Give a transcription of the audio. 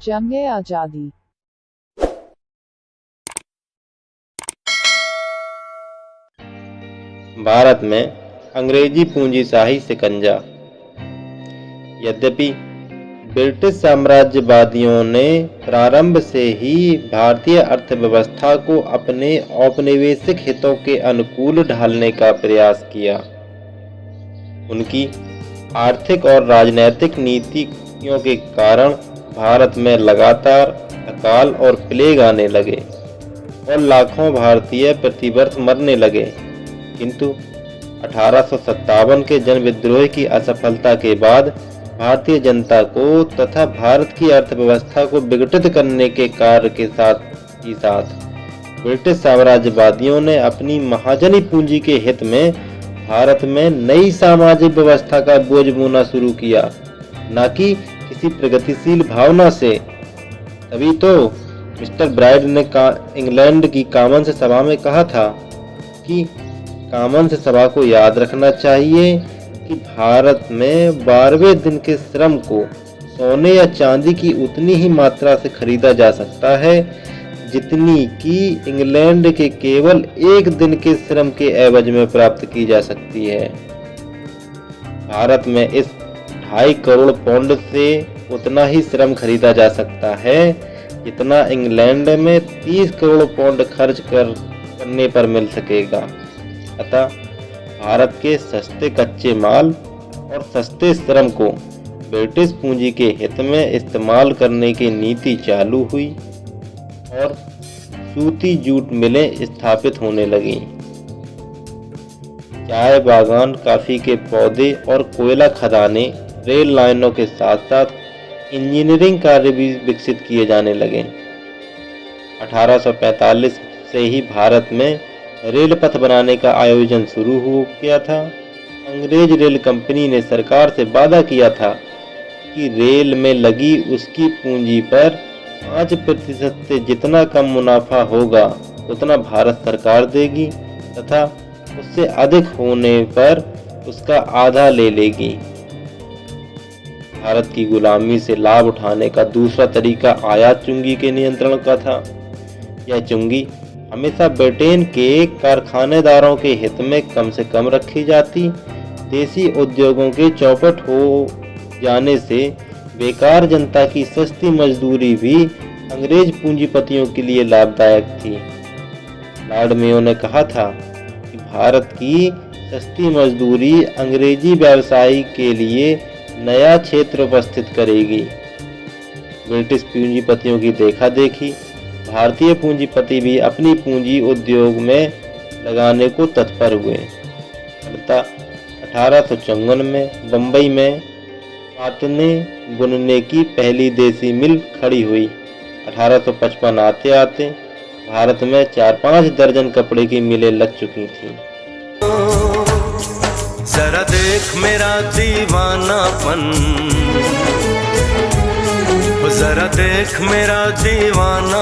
जंग-ए-आज़ादी। भारत में अंग्रेजी पूंजीशाही शिकंजा। यद्यपि ब्रिटिश साम्राज्यवादियों ने प्रारंभ से ही भारतीय अर्थव्यवस्था को अपने औपनिवेशिक हितों के अनुकूल ढालने का प्रयास किया, उनकी आर्थिक और राजनैतिक नीतियों के कारण भारत में लगातार अकाल और प्लेग आने लगे और लाखों भारतीय प्रतिवर्ष मरने लगे। किंतु 1857 के जन विद्रोह की असफलता के बाद भारतीय जनता को तथा भारत की अर्थव्यवस्था को विघटित करने के कार्य के साथ ब्रिटिश साम्राज्यवादियों ने अपनी महाजनी पूंजी के हित में भारत में नई सामाजिक व्यवस्था का बोझ बोना शुरू किया, न कि किसी प्रगतिशील भावना से। तभी तो मिस्टर ब्राइड ने इंग्लैंड की कॉमन्स सभा में कहा था कि कॉमन्स सभा को याद रखना चाहिए कि भारत में 12वें दिन के श्रम को सोने या चांदी की उतनी ही मात्रा से खरीदा जा सकता है जितनी कि इंग्लैंड के केवल एक दिन के श्रम के एवज में प्राप्त की जा सकती है। भारत में इस 2.5 करोड़ पाउंड से उतना ही श्रम खरीदा जा सकता है जितना इंग्लैंड में 30 करोड़ पाउंड खर्च करने पर मिल सकेगा। अतः भारत के सस्ते कच्चे माल और सस्ते श्रम को ब्रिटिश पूंजी के हित में इस्तेमाल करने की नीति चालू हुई और सूती जूट मिलें स्थापित होने लगीं। चाय बागान, कॉफी के पौधे और कोयला खदानें, रेल लाइनों के साथ साथ इंजीनियरिंग कार्य भी विकसित किए जाने लगे। 1845 से ही भारत में रेल पथ बनाने का आयोजन शुरू हो गया था। अंग्रेज रेल कंपनी ने सरकार से वादा किया था कि रेल में लगी उसकी पूंजी पर 5% से जितना कम मुनाफा होगा उतना भारत सरकार देगी तथा उससे अधिक होने पर उसका आधा ले लेगी। भारत की गुलामी से लाभ उठाने का दूसरा तरीका आयात चुंगी के नियंत्रण का था। यह चुंगी हमेशा ब्रिटेन के कारखानेदारों के हित में कम से कम रखी जाती। देसी उद्योगों के चौपट हो जाने से बेकार जनता की सस्ती मजदूरी भी अंग्रेज पूंजीपतियों के लिए लाभदायक थी। लॉर्ड मेयो ने कहा था कि भारत की सस्ती मजदूरी अंग्रेजी व्यवसायी के लिए नया क्षेत्र उपस्थित करेगी। ब्रिटिश पूंजीपतियों की देखा देखी भारतीय पूंजीपति भी अपनी पूंजी उद्योग में लगाने को तत्पर हुए। अतः 1854 में बंबई में काटने बुनने की पहली देसी मिल खड़ी हुई। 1855 आते आते भारत में 4-5 दर्जन कपड़े की मिलें लग चुकी थीं। जरा देख मेरा दीवानापन, जरा देख मेरा दीवाना